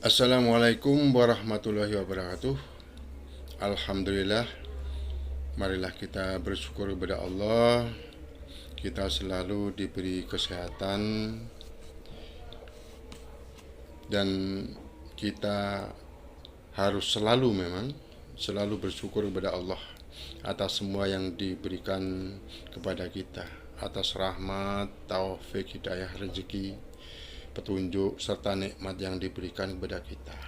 Assalamualaikum warahmatullahi wabarakatuh. Alhamdulillah, marilah kita bersyukur kepada Allah. Kita selalu diberi kesehatan dan kita harus selalu bersyukur kepada Allah atas semua yang diberikan kepada kita, atas rahmat, taufik, hidayah, rezeki, petunjuk serta nikmat yang diberikan kepada kita.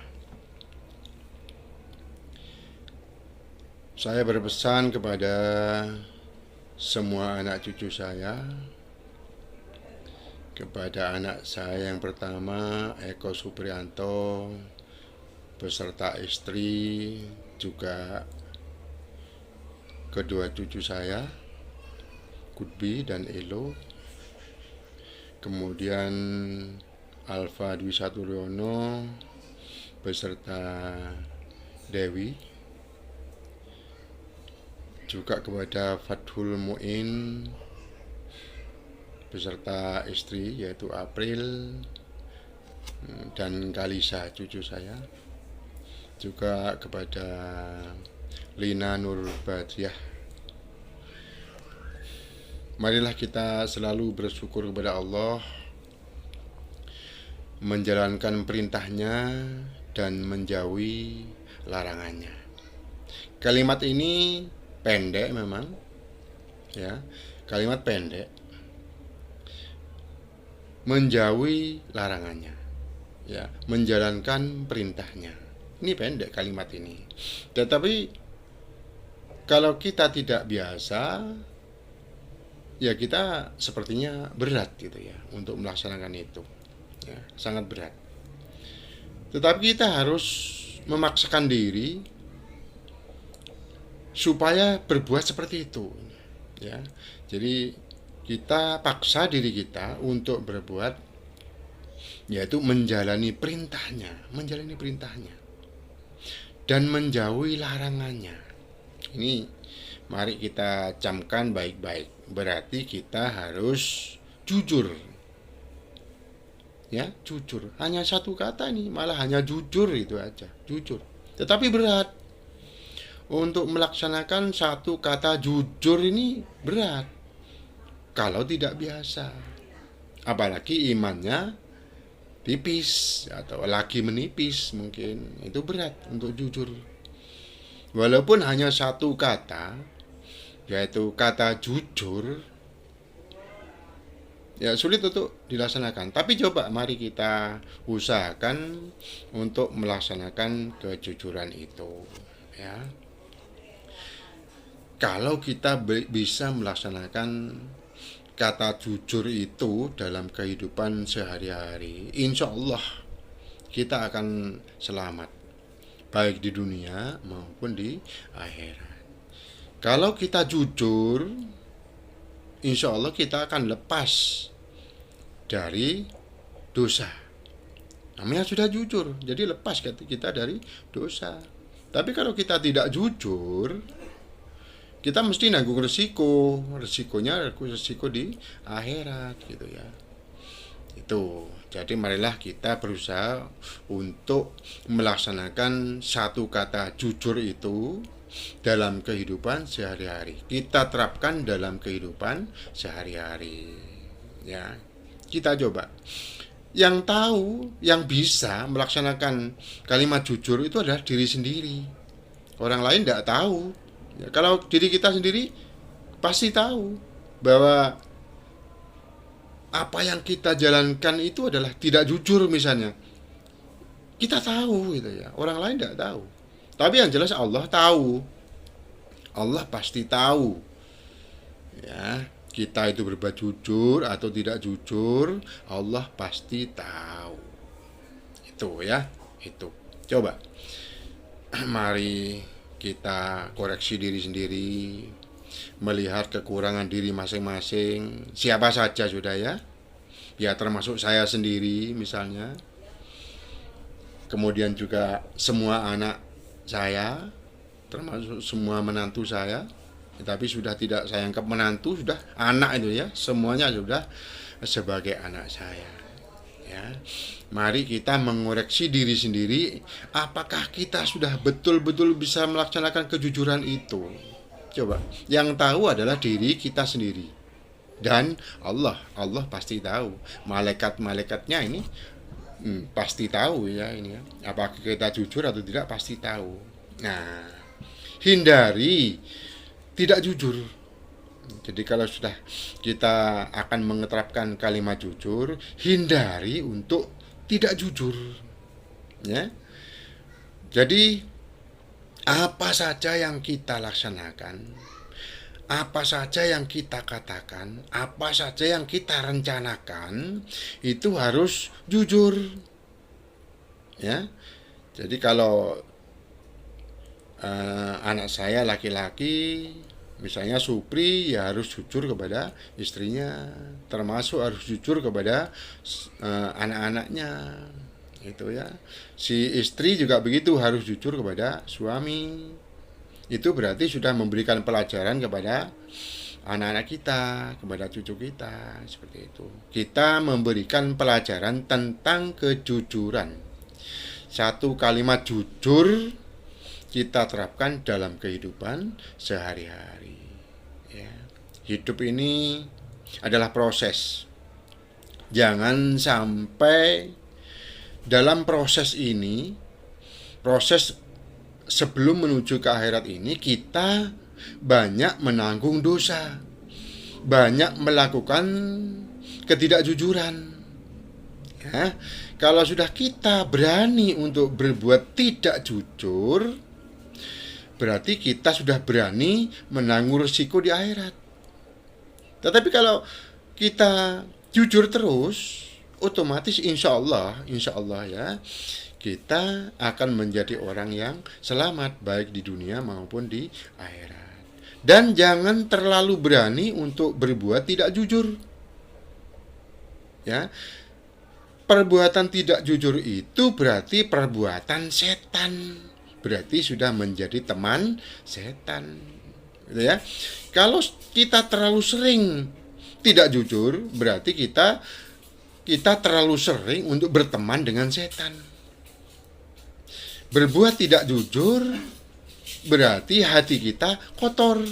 Saya berpesan kepada semua anak cucu saya, kepada anak saya yang pertama Eko Suprianto beserta istri, juga kedua cucu saya Kudbi dan Elo, kemudian Alfa Dwi Saturyono beserta Dewi, juga kepada Fathul Muin beserta istri yaitu April dan Kalisa cucu saya, juga kepada Lina Nur Badriah. Marilah kita selalu bersyukur kepada Allah, menjalankan perintahnya dan menjauhi larangannya. Kalimat ini pendek memang, ya, kalimat pendek, menjauhi larangannya, ya, menjalankan perintahnya. Ini pendek kalimat ini. Tetapi kalau kita tidak biasa, ya kita sepertinya berat gitu ya untuk melaksanakan itu. Ya, sangat berat. Tetapi kita harus memaksakan diri supaya berbuat seperti itu. Ya. Jadi kita paksa diri kita untuk berbuat, yaitu menjalani perintahnya dan menjauhi larangannya. Ini mari kita camkan baik-baik. Berarti kita harus jujur. Ya, jujur. Hanya satu kata nih, malah hanya jujur itu aja, jujur. Tetapi berat. Untuk melaksanakan satu kata jujur ini berat kalau tidak biasa, apalagi imannya tipis atau lagi menipis, mungkin itu berat untuk jujur. Walaupun hanya satu kata, yaitu kata jujur, ya sulit untuk dilaksanakan. Tapi coba mari kita usahakan untuk melaksanakan kejujuran itu, ya. Kalau kita bisa melaksanakan kata jujur itu dalam kehidupan sehari-hari, insya Allah kita akan selamat, baik di dunia maupun di akhirat. Kalau kita jujur, insya Allah kita akan lepas dari dosa. Namanya sudah jujur, jadi lepas kita dari dosa. Tapi kalau kita tidak jujur, kita mesti nanggung resikonya resiko di akhirat gitu ya. Itu. Jadi marilah kita berusaha untuk melaksanakan satu kata jujur itu dalam kehidupan sehari-hari. Kita terapkan dalam kehidupan sehari-hari. Ya. Kita coba. Yang tahu, yang bisa melaksanakan kalimat jujur itu adalah diri sendiri. Orang lain tidak tahu. Ya, kalau diri kita sendiri pasti tahu bahwa apa yang kita jalankan itu adalah tidak jujur misalnya. Kita tahu gitu ya. Orang lain tidak tahu. Tapi yang jelas Allah tahu. Allah pasti tahu. Ya, kita itu berbuat jujur atau tidak jujur, Allah pasti tahu. Itu ya, itu. Coba mari kita koreksi diri sendiri, melihat kekurangan diri masing-masing, siapa saja sudah ya, ya termasuk saya sendiri misalnya, kemudian juga semua anak saya, termasuk semua menantu saya, tapi sudah tidak saya anggap menantu, sudah anak itu ya, semuanya sudah sebagai anak saya Ya, mari kita mengoreksi diri sendiri, apakah kita sudah betul-betul bisa melaksanakan kejujuran itu. Coba, yang tahu adalah diri kita sendiri dan Allah pasti tahu. Malaikat-malaikatnya ini pasti tahu ya ini ya. Apakah kita jujur atau tidak pasti tahu. Nah, hindari tidak jujur. Jadi kalau sudah kita akan menerapkan kalimat jujur, hindari untuk tidak jujur. Ya. Jadi apa saja yang kita laksanakan, apa saja yang kita katakan, apa saja yang kita rencanakan, itu harus jujur. Ya. Jadi kalau anak saya laki-laki, misalnya Supri, ya harus jujur kepada istrinya, termasuk harus jujur kepada anak-anaknya, itu ya. Si istri juga begitu, harus jujur kepada suami. Itu berarti sudah memberikan pelajaran kepada anak-anak kita, kepada cucu kita, seperti itu. Kita memberikan pelajaran tentang kejujuran. Satu kalimat jujur kita terapkan dalam kehidupan sehari-hari. Ya. Hidup ini adalah proses. Jangan sampai dalam proses ini, proses sebelum menuju ke akhirat ini, kita banyak menanggung dosa, banyak melakukan ketidakjujuran. Ya. Kalau sudah kita berani untuk berbuat tidak jujur, berarti kita sudah berani menanggung risiko di akhirat. Tetapi kalau kita jujur terus, otomatis insya Allah ya, kita akan menjadi orang yang selamat baik di dunia maupun di akhirat. Dan jangan terlalu berani untuk berbuat tidak jujur. Ya. Perbuatan tidak jujur itu berarti perbuatan setan. Berarti sudah menjadi teman setan, gitu ya. Kalau kita terlalu sering tidak jujur, berarti kita terlalu sering untuk berteman dengan setan. Berbuat tidak jujur berarti hati kita kotor.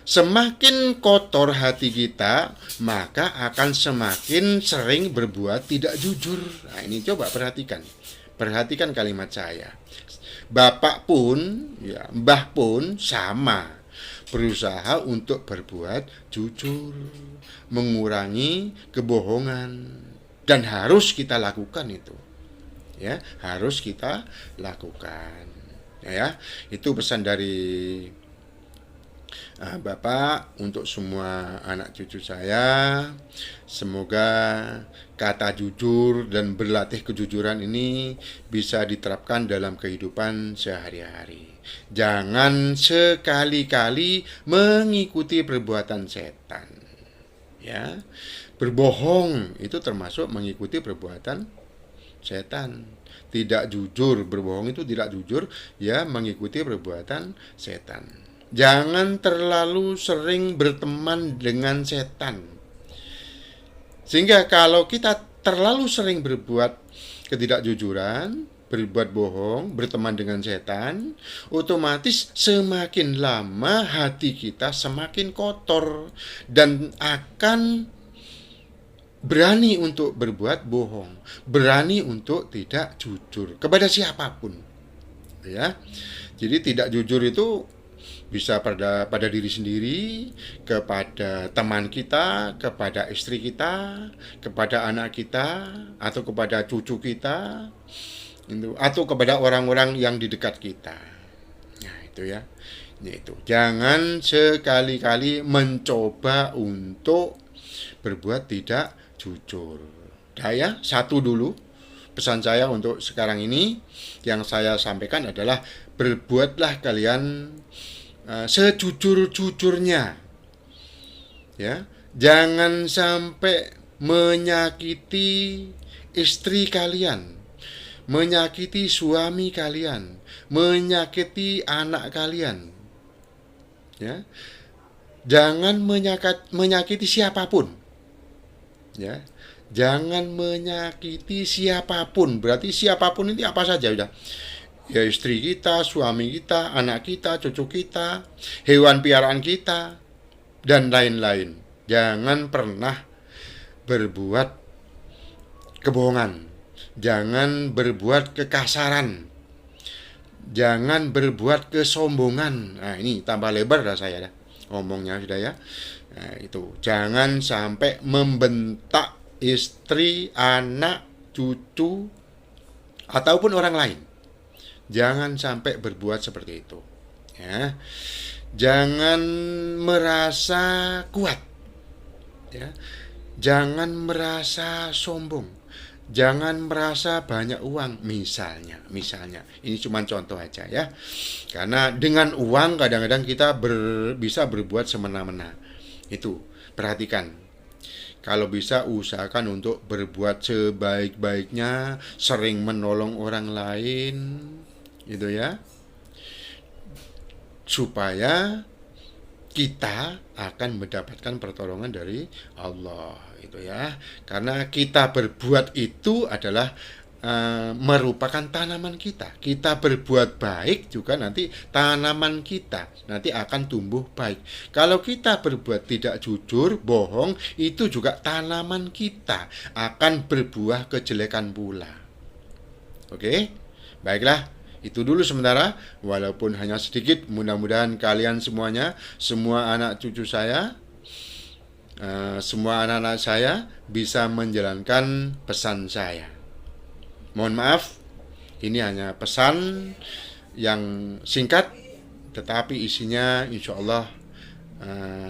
Semakin kotor hati kita, maka akan semakin sering berbuat tidak jujur. Nah, ini coba perhatikan. Perhatikan kalimat saya. Bapak pun, ya, mbah pun sama, berusaha untuk berbuat jujur, mengurangi kebohongan, dan harus kita lakukan itu. Ya, harus kita lakukan. Ya, itu pesan dari Bapak untuk semua anak cucu saya. Semoga kata jujur dan berlatih kejujuran ini bisa diterapkan dalam kehidupan sehari-hari. Jangan sekali-kali mengikuti perbuatan setan. Ya, berbohong itu termasuk mengikuti perbuatan setan. Tidak jujur, berbohong itu tidak jujur, ya mengikuti perbuatan setan. Jangan terlalu sering berteman dengan setan. Sehingga kalau kita terlalu sering berbuat ketidakjujuran, berbuat bohong, berteman dengan setan, otomatis semakin lama hati kita semakin kotor dan akan berani untuk berbuat bohong, berani untuk tidak jujur kepada siapapun. Ya. Jadi tidak jujur itu bisa pada diri sendiri, kepada teman kita, kepada istri kita, kepada anak kita, atau kepada cucu kita, atau kepada orang-orang yang di dekat kita. Nah, itu ya. Itu. Jangan sekali-kali mencoba untuk berbuat tidak jujur. Nah ya, satu dulu pesan saya untuk sekarang ini yang saya sampaikan adalah berbuatlah kalian sejujur-jujurnya, ya. Jangan sampai menyakiti istri kalian, menyakiti suami kalian, menyakiti anak kalian, ya. Jangan menyakiti siapapun, ya. Jangan menyakiti siapapun. Berarti siapapun ini apa saja udah. Ya istri kita, suami kita, anak kita, cucu kita, hewan piaraan kita, dan lain-lain. Jangan pernah berbuat kebohongan. Jangan berbuat kekasaran. Jangan berbuat kesombongan. Nah, ini tambah lebar dah saya dah ngomongnya sudah ya. Nah, itu. Jangan sampai membentak istri, anak, cucu, ataupun orang lain. Jangan sampai berbuat seperti itu. Ya. Jangan merasa kuat. Ya. Jangan merasa sombong. Jangan merasa banyak uang, misalnya. Ini cuma contoh aja ya. Karena dengan uang kadang-kadang kita bisa berbuat semena-mena. Itu, perhatikan. Kalau bisa usahakan untuk berbuat sebaik-baiknya, sering menolong orang lain, gitu ya. Supaya kita akan mendapatkan pertolongan dari Allah, itu ya. Karena kita berbuat itu adalah merupakan tanaman kita. Kita berbuat baik juga nanti tanaman kita nanti akan tumbuh baik. Kalau kita berbuat tidak jujur, bohong, itu juga tanaman kita akan berbuah kejelekan pula. Oke? Baiklah. Itu dulu sementara, walaupun hanya sedikit. Mudah-mudahan kalian semuanya, semua anak cucu saya, semua anak-anak saya bisa menjalankan pesan saya. Mohon maaf, ini hanya pesan yang singkat, tetapi isinya insya Allah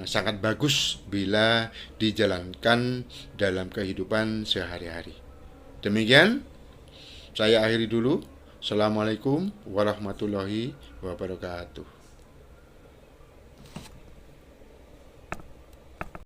sangat bagus bila dijalankan dalam kehidupan sehari-hari. Demikian, saya akhiri dulu. Assalamualaikum warahmatullahi wabarakatuh.